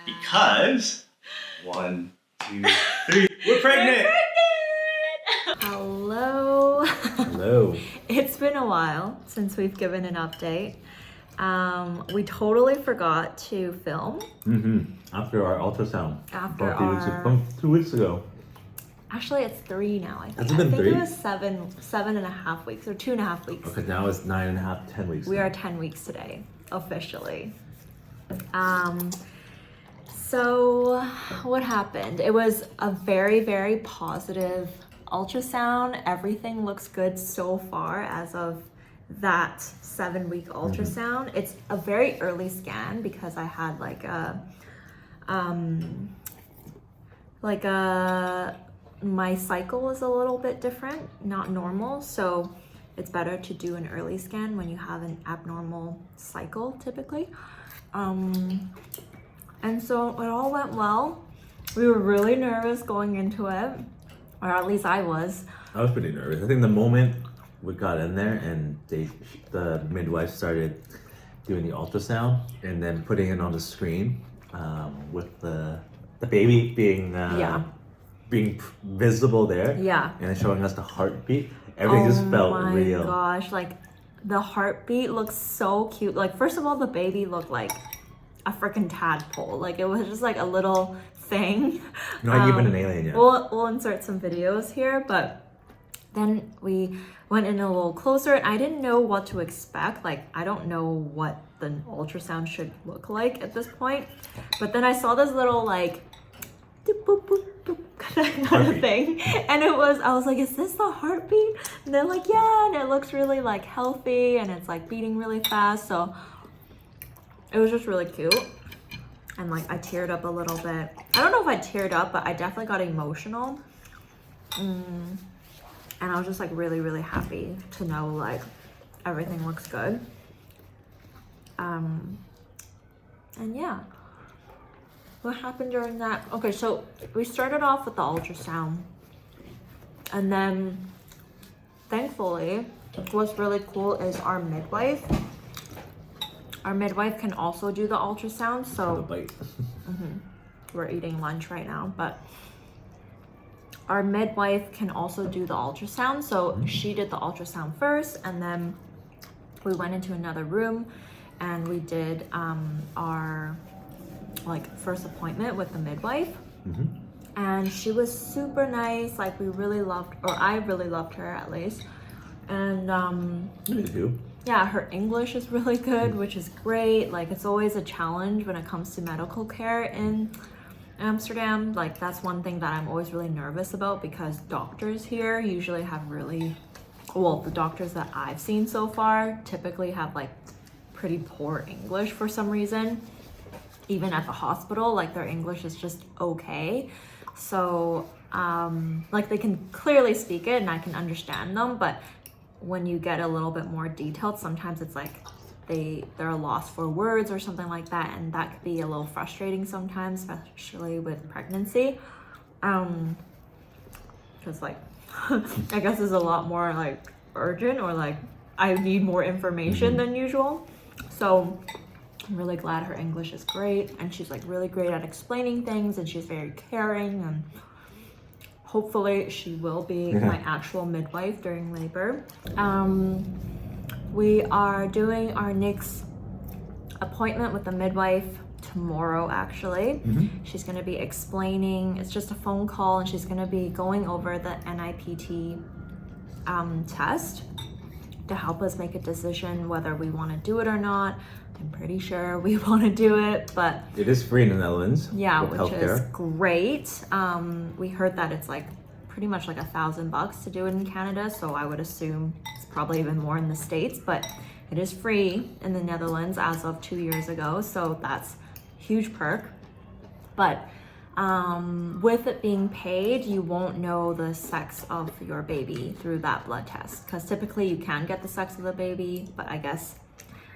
Because 1, 2, 3, we're pregnant! Hello. Hello. It's been a while since we've given an update. We totally forgot to film. After our ultrasound. After about 2 weeks ago. Actually, it's 3 now, I think. Has it been 3? It was 7.5 weeks or 2.5 weeks. Okay, now it's 9.5, 10 weeks. We are 10 weeks today, officially. So what happened? It was a very, very positive ultrasound. Everything looks good so far as of that 7-week ultrasound. It's a very early scan because I had my cycle is a little bit different, not normal. So it's better to do an early scan when you have an abnormal cycle typically. And so it all went well. We were really nervous going into it, or at least I was. I was pretty nervous. I think the moment we got in there and the midwife started doing the ultrasound and then putting it on the screen with the baby being visible there, and then showing us the heartbeat, everything just felt real. Oh my gosh, like the heartbeat looks so cute. Like, first of all, the baby looked like a freaking tadpole. Like, it was just like a little thing. Not even an alien yet. We'll insert some videos here, but then we went in a little closer and I didn't know what to expect. Like, I don't know what the ultrasound should look like at this point. But then I saw this little like doop, boop, boop, boop, kind of thing. And I was like, is this the heartbeat? And they're like, yeah, and it looks really like healthy and it's like beating really fast. So it was just really cute. And like I teared up a little bit. I don't know if I teared up, but I definitely got emotional. And I was just like really, really happy to know like everything looks good. And yeah. What happened during that? Okay, so we started off with the ultrasound. And then thankfully, what's really cool is our midwife. Our midwife can also do the ultrasound, so we're eating lunch right now, but our midwife can also do the ultrasound. So she did the ultrasound first, and then we went into another room and we did our first appointment with the midwife. And she was super nice. Like, we really loved, or I really loved her at least. And Me too. yeah, her English is really good, which is great. Like, it's always a challenge when it comes to medical care in Amsterdam. Like, that's one thing that I'm always really nervous about because doctors here usually have the doctors that I've seen so far typically have like pretty poor English for some reason. Even at the hospital, like their English is just okay. So like they can clearly speak it and I can understand them, but when you get a little bit more detailed, sometimes it's like they're lost for words or something like that, and that could be a little frustrating sometimes, especially with pregnancy. Because like I guess it's a lot more like urgent, or like I need more information than usual. So I'm really glad her English is great, and she's like really great at explaining things, and she's very caring, and hopefully she will be my actual midwife during labor. We are doing our next appointment with the midwife tomorrow, actually. She's going to be explaining, it's just a phone call, and she's going to be going over the NIPT test to help us make a decision whether we want to do it or not. I'm pretty sure we want to do it, but it is free in the Netherlands. Yeah, which healthcare. Is great. We heard that it's like pretty much like $1,000 to do it in Canada, so I would assume it's probably even more in the States, but it is free in the Netherlands as of 2 years ago, so that's a huge perk. But with it being paid, you won't know the sex of your baby through that blood test, because typically you can get the sex of the baby, but I guess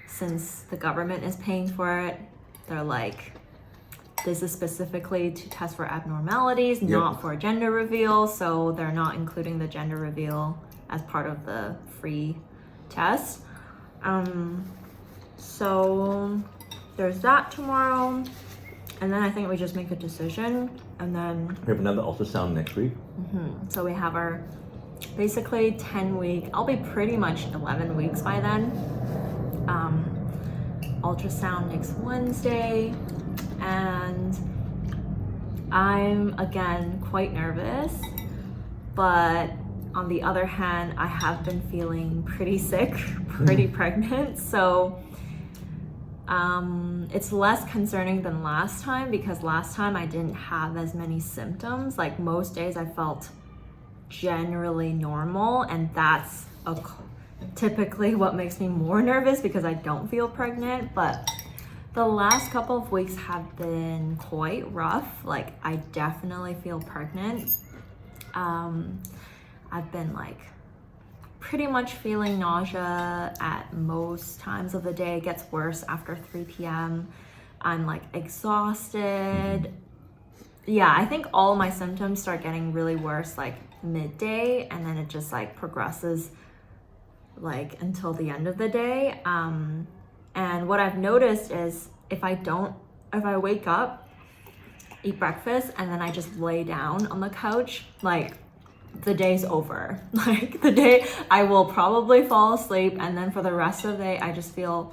since the government is paying for it, they're like, this is specifically to test for abnormalities, not for gender reveal, so they're not including the gender reveal as part of the free test. So there's that tomorrow. And then I think we just make a decision, and then We have another ultrasound next week. so we have our basically 10-week, I'll be pretty much 11 weeks by then. Ultrasound next Wednesday, and I'm again quite nervous, but on the other hand, I have been feeling pretty sick, pretty pregnant, so it's less concerning than last time, because last time I didn't have as many symptoms. Like most days I felt generally normal, and that's typically what makes me more nervous because I don't feel pregnant. But the last couple of weeks have been quite rough. Like I definitely feel pregnant. I've been like pretty much feeling nausea at most times of the day. It gets worse after 3 p.m. I'm like exhausted. Yeah, I think all my symptoms start getting really worse like midday, and then it just like progresses like until the end of the day. And what I've noticed is if I wake up, eat breakfast, and then I just lay down on the couch, like the day's over. Like the day I will probably fall asleep, and then for the rest of the day I just feel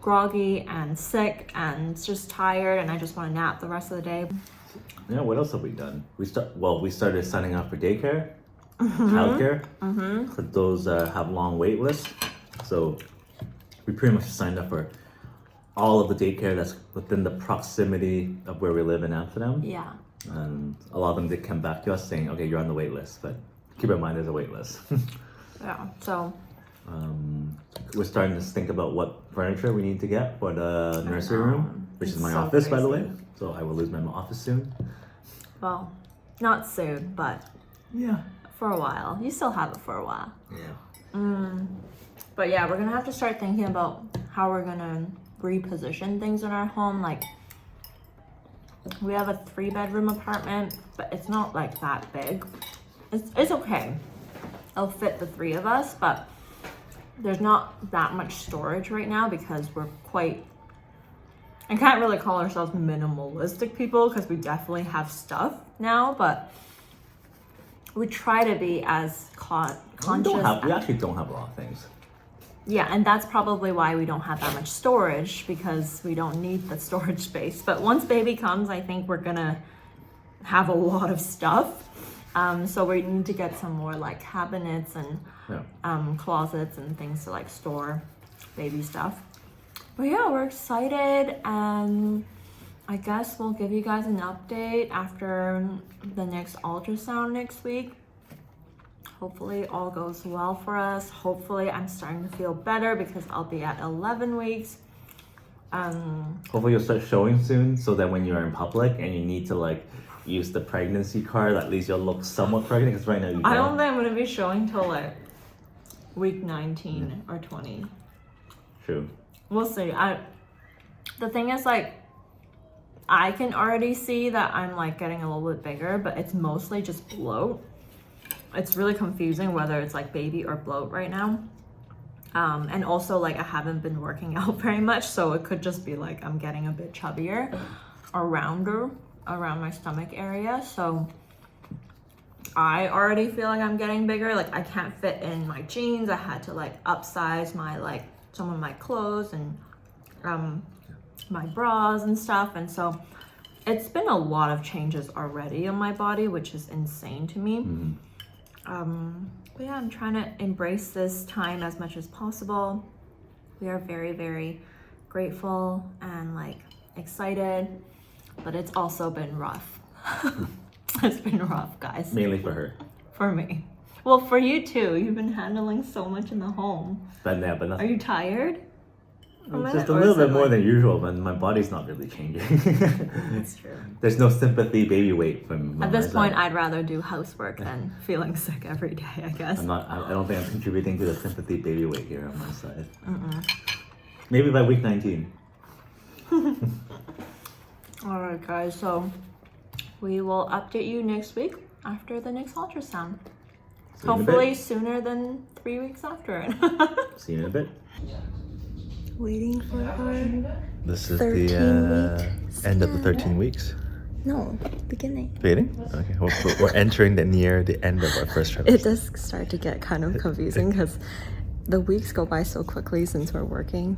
groggy and sick and just tired, and I just want to nap the rest of the day. Yeah, what else have we done? We started signing up for daycare, childcare, for those have long wait lists. So we pretty much signed up for all of the daycare that's within the proximity of where we live in Amsterdam. Yeah. And a lot of them did come back to us saying, okay, you're on the wait list, but keep in mind there's a wait list. Yeah, so we're starting to think about what furniture we need to get for the nursery room, which is my so office, by the way. crazy. So I will lose my office soon. Well, not soon, but Yeah. for a while. You still have it for a while. Yeah. But yeah, we're gonna have to start thinking about how we're gonna reposition things in our home. Like we have a 3-bedroom apartment, but it's not like that big. It's okay. It'll fit the 3 of us, but there's not that much storage right now because we're quite, I can't really call ourselves minimalistic people because we definitely have stuff now, but we try to be as conscious. We actually don't have a lot of things. Yeah, and that's probably why we don't have that much storage, because we don't need the storage space. But once baby comes, I think we're gonna have a lot of stuff. So we need to get some more like cabinets and closets and things to like store baby stuff. But yeah, we're excited, and I guess we'll give you guys an update after the next ultrasound next week. Hopefully all goes well for us. Hopefully I'm starting to feel better because I'll be at 11 weeks. Hopefully you'll start showing soon, so that when you're in public and you need to like use the pregnancy card, at least you'll look somewhat pregnant, because right now you I don't think I'm gonna be showing till like week 19 or 20. True. We'll see. The thing is, like, I can already see that I'm like getting a little bit bigger, but it's mostly just bloat. It's really confusing whether it's like baby or bloat right now. And also like I haven't been working out very much, so it could just be like I'm getting a bit chubbier or rounder around my stomach area. So I already feel like I'm getting bigger. Like I can't fit in my jeans. I had to like upsize my like some of my clothes and my bras and stuff. And so it's been a lot of changes already on my body, which is insane to me. But yeah, I'm trying to embrace this time as much as possible. We are very, very grateful and like excited, but it's also been rough. It's been rough, guys. Mainly for her. For me. Well, for you too. You've been handling so much in the home. But yeah, but Are nothing. you tired? It's just a little bit more than usual, but my body's not really changing. That's true. There's no sympathy baby weight from At this my point, side. I'd rather do housework than feeling sick every day, I guess. I don't think I'm contributing to the sympathy baby weight here on my side. Maybe by week 19. All right, guys. So we will update you next week after the next ultrasound. See you in a Hopefully bit. sooner than 3 weeks after it. See you in a bit. Waiting for our This is 13 the weeks. end of the 13 weeks. No, beginning. Beginning? Okay, we're entering near the end of our first trimester. It does start to get kind of confusing because the weeks go by so quickly since we're working,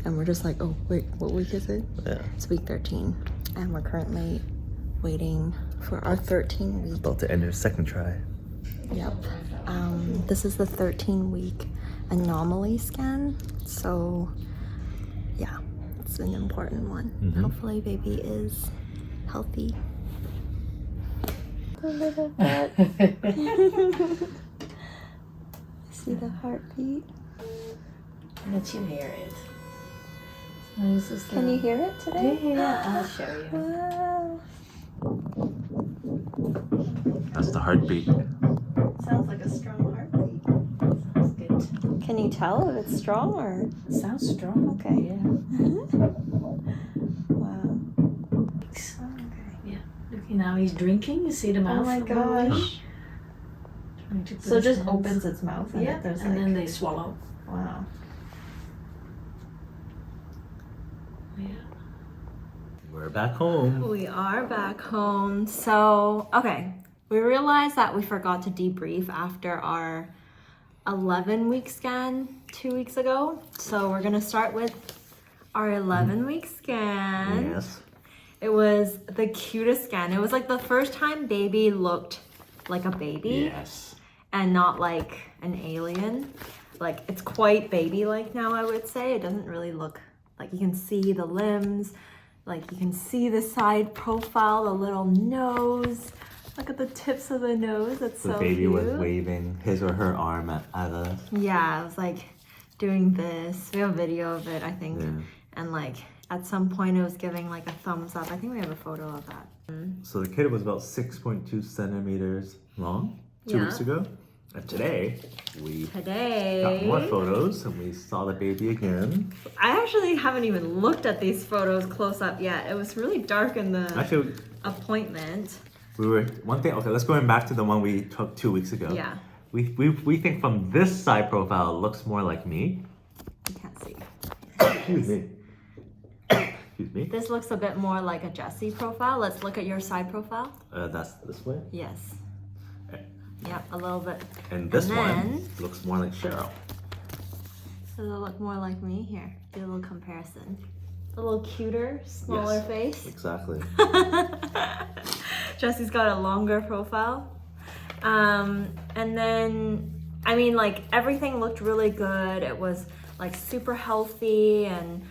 and we're just like, oh wait, what week is it? Yeah. It's week 13, and we're currently waiting for our 13 week. About to end your second try. Yep. This is the 13-week anomaly scan, so yeah, it's an important one. Mm-hmm. Hopefully baby is healthy. The little butt. See the heartbeat? Let you hear it. Can you hear it today? Yeah, I'll show you. Wow. That's the heartbeat. Sounds like a strong heartbeat. Sounds good. Can you tell if it's strong or? Sounds strong. Okay. Yeah. Wow. Yeah. Look, now he's drinking. You see the mouth? Oh my gosh. Trying to put So it his just hands- opens its mouth and Yeah, there's and like, then they swallow. wow. Yeah. We're back home. We are back home. So, okay. We realized that we forgot to debrief after our 11-week scan 2 weeks ago. So we're gonna start with our 11-week scan. Yes. It was the cutest scan. It was like the first time baby looked like a baby Yes. and not like an alien. Like it's quite baby-like now, I would say. It doesn't really look like you can see the limbs, like you can see the side profile, the little nose. Look at the tips of the nose. That's The so baby cute. was waving his or her arm at us. Yeah, I was like doing this. We have a video of it, I think. Yeah. And like at some point it was giving like a thumbs up. I think we have a photo of that. So the kid was about 6.2 centimeters long 2 Yeah. weeks ago. And today, we Today, got more photos and we saw the baby again. I actually haven't even looked at these photos close up yet. It was really dark in the Actually, appointment. okay, let's go back to the one we took 2 weeks ago. Yeah, We think from this side profile, it looks more like me. you can't see. Excuse me. Excuse me. This looks a bit more like a Jessie profile. Let's look at your side profile. That's this way. Yes. Okay. Yep, a little bit. And this And one then- looks more like Cheryl. Does it look more like me? Here, do a little comparison. A little cuter, smaller Yes. face. Exactly. Jessie's got a longer profile. And then, I mean, like everything looked really good. It was like super healthy, and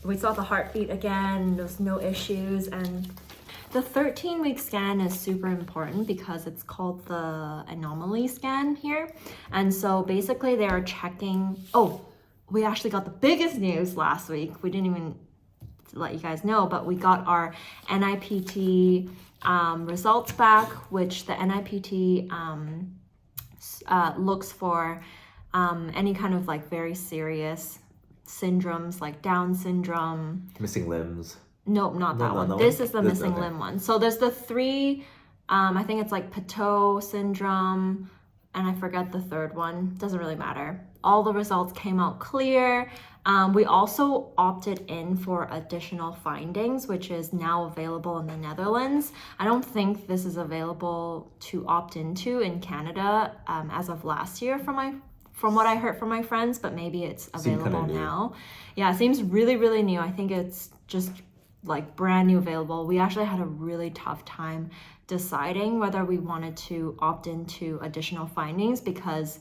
we saw the heartbeat again. There was no issues. And the 13-week scan is super important because it's called the anomaly scan here. And so basically they are checking, oh, we actually got the biggest news last week. We didn't even let you guys know, but we got our NIPT results back, which the NIPT looks for any kind of like very serious syndromes like Down syndrome. Missing limbs. Nope, not that one. No, This is the this- missing okay. limb one. So there's the three, I think it's like Pateau syndrome, and I forget the third one. Doesn't really matter. All the results came out clear. We also opted in for additional findings, which is now available in the Netherlands. I don't think this is available to opt into in Canada as of last year from what I heard from my friends, but maybe it's Seemed available kinda new. now. Yeah, it seems really, really new. I think it's just like brand new available. We actually had a really tough time deciding whether we wanted to opt into additional findings because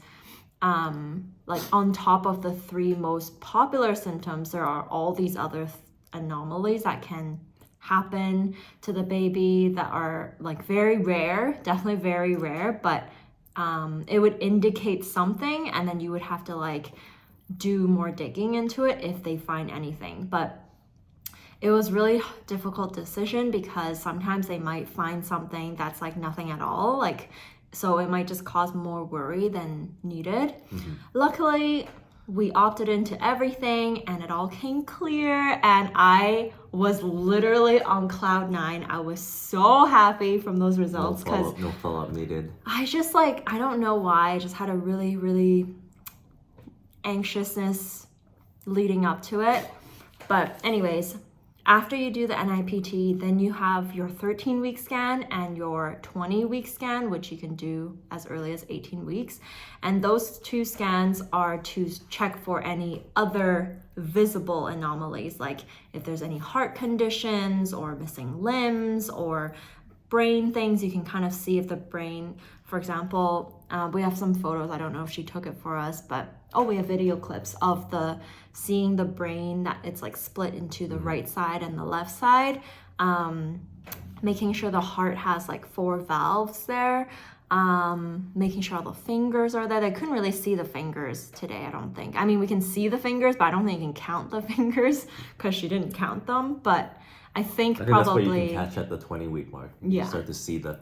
like on top of the three most popular symptoms, there are all these other anomalies that can happen to the baby that are like very rare, definitely very rare, but it would indicate something, and then you would have to like do more digging into it if they find anything. But it was really difficult decision because sometimes they might find something that's like nothing at all, like so it might just cause more worry than needed. Luckily, we opted into everything and it all came clear, and I was literally on cloud 9. I was so happy from those results because No follow-up needed. I just like, I don't know why, I just had a really, really anxiousness leading up to it. But anyways, after you do the NIPT, then you have your 13-week scan and your 20-week scan, which you can do as early as 18 weeks. And those 2 scans are to check for any other visible anomalies, like if there's any heart conditions or missing limbs or brain things. You can kind of see if the brain, for example, we have some photos, I don't know if she took it for us, but we have video clips of seeing the brain, that it's like split into the right side and the left side, making sure the heart has like 4 valves there, making sure all the fingers are there. They couldn't really see the fingers today, I don't think. I mean, we can see the fingers, but I don't think you can count the fingers because she didn't count them. But I think probably that's what you can catch at the 20-week mark. You start to see the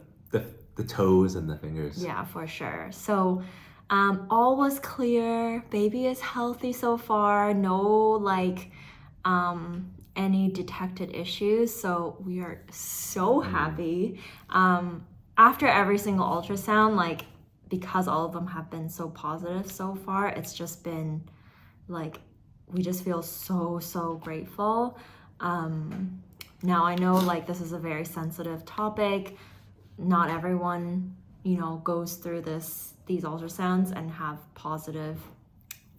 toes and the fingers. Yeah, for sure. So all was clear. Baby is healthy so far. No like any detected issues. So we are so happy. After every single ultrasound, like, because all of them have been so positive so far, it's just been like, we just feel so grateful. Now I know like this is a very sensitive topic. Not everyone, goes through these ultrasounds and have positive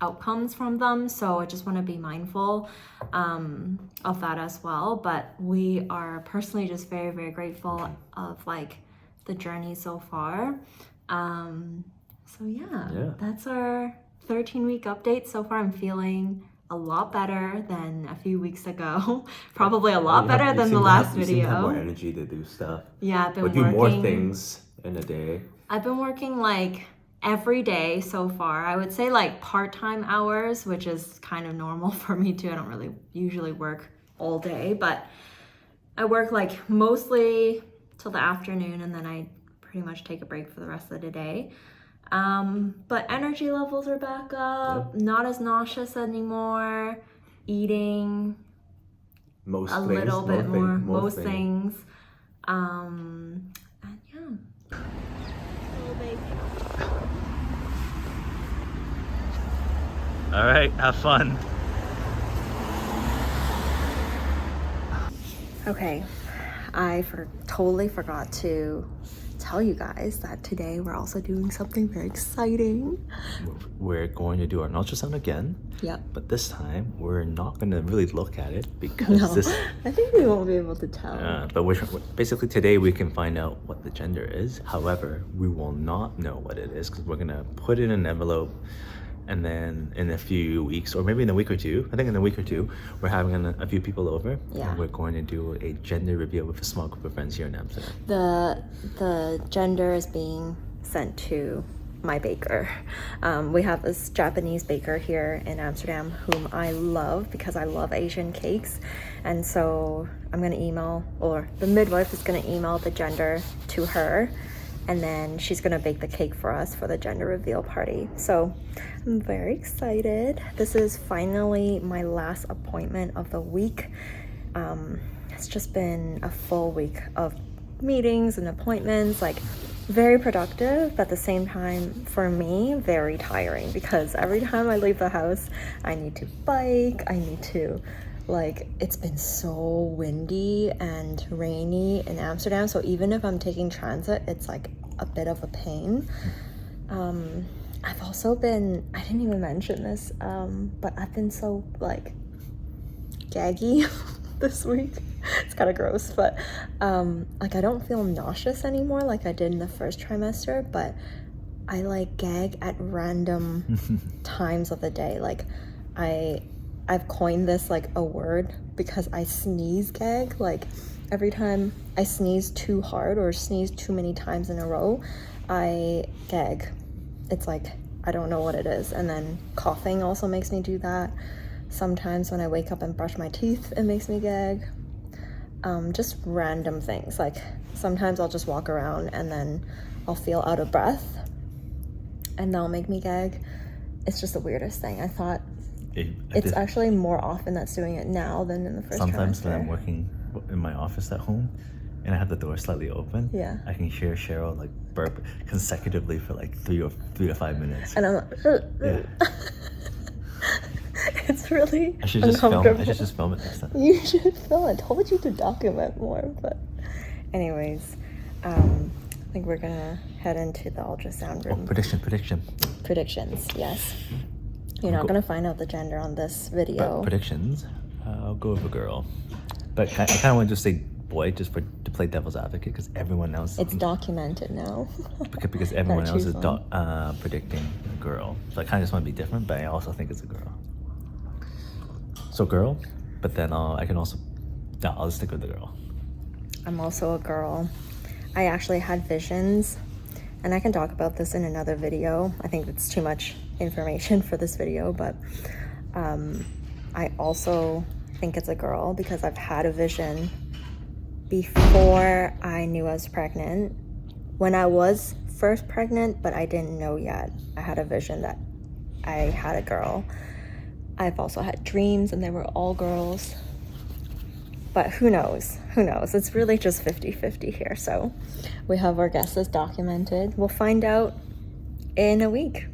outcomes from them. So I just want to be mindful of that as well. But we are personally just very grateful of like the journey so far. So yeah, that's our 13-week update. So far I'm feeling a lot better than a few weeks ago. Probably a lot better than the last video. You seem to have more energy to do stuff. Yeah, I've been working. Do more things in a day. I've been working like every day so far. I would say like part-time hours, which is kind of normal for me too. I don't really usually work all day, but I work like mostly till the afternoon, and then I pretty much take a break for the rest of the day. But energy levels are back up, not as nauseous anymore, eating most things. And yeah. All right, have fun. Okay, I totally forgot to tell you guys that today we're also doing something very exciting. We're going to do an ultrasound again. Yep. But this time we're not going to really look at it because I think we won't be able to tell. But basically today we can find out what the gender is. However, we will not know what it is because we're going to put it in an envelope, and then in a few weeks, or maybe in a week or two, I think in a week or two, we're having a few people over. Yeah. And we're going to do a gender reveal with a small group of friends here in Amsterdam. The gender is being sent to my baker. We have this Japanese baker here in Amsterdam whom I love because I love Asian cakes. And so I'm going to email, or the midwife is going to email the gender to her. And then she's gonna bake the cake for us for the gender reveal party. So I'm very excited. This is finally my last appointment of the week. It's just been a full week of meetings and appointments, like very productive, but at the same time, for me, very tiring because every time I leave the house, I need to bike, I need to, it's been so windy and rainy in Amsterdam, so even if I'm taking transit, it's like a bit of a pain. I've also been, I didn't even mention this, but I've been so gaggy this week. It's kind of gross, but I don't feel nauseous anymore like I did in the first trimester, but I gag at random times of the day. I've coined this a word because I sneeze gag. Every time I sneeze too hard or sneeze too many times in a row, I gag. It's I don't know what it is. And then coughing also makes me do that. Sometimes when I wake up and brush my teeth, it makes me gag. Just random things. Sometimes I'll just walk around and then I'll feel out of breath and that'll make me gag. It's just the weirdest thing. I thought it's actually more often that's doing it now than in the first Sometimes trimester. when I'm working in my office at home and I have the door slightly open, yeah, I can hear Cheryl burp consecutively for 3 to 5 minutes. And I'm yeah. It's really I should just film. uncomfortable. I should just film it next time. You should film it. I told you to document more, but anyways, I think we're gonna head into the ultrasound Oh, room. prediction. Predictions, yes. You're I'll not go- gonna find out the gender on this But video. predictions. I'll go with a girl. But I kind of want to just say boy, just to play devil's advocate, because everyone else. It's documented now. Because everyone Gotta else is choose predicting a girl. So I kind of just want to be different, but I also think it's a girl. So girl, but then I can also. No, I'll just stick with the girl. I'm also a girl. I actually had visions, and I can talk about this in another video. I think it's too much information for this video, but I also think it's a girl because I've had a vision before I knew I was pregnant. When I was first pregnant, but I didn't know yet, I had a vision that I had a girl. I've also had dreams and they were all girls. But who knows? Who knows? It's really just 50-50 here. So we have our guesses documented. We'll find out in a week.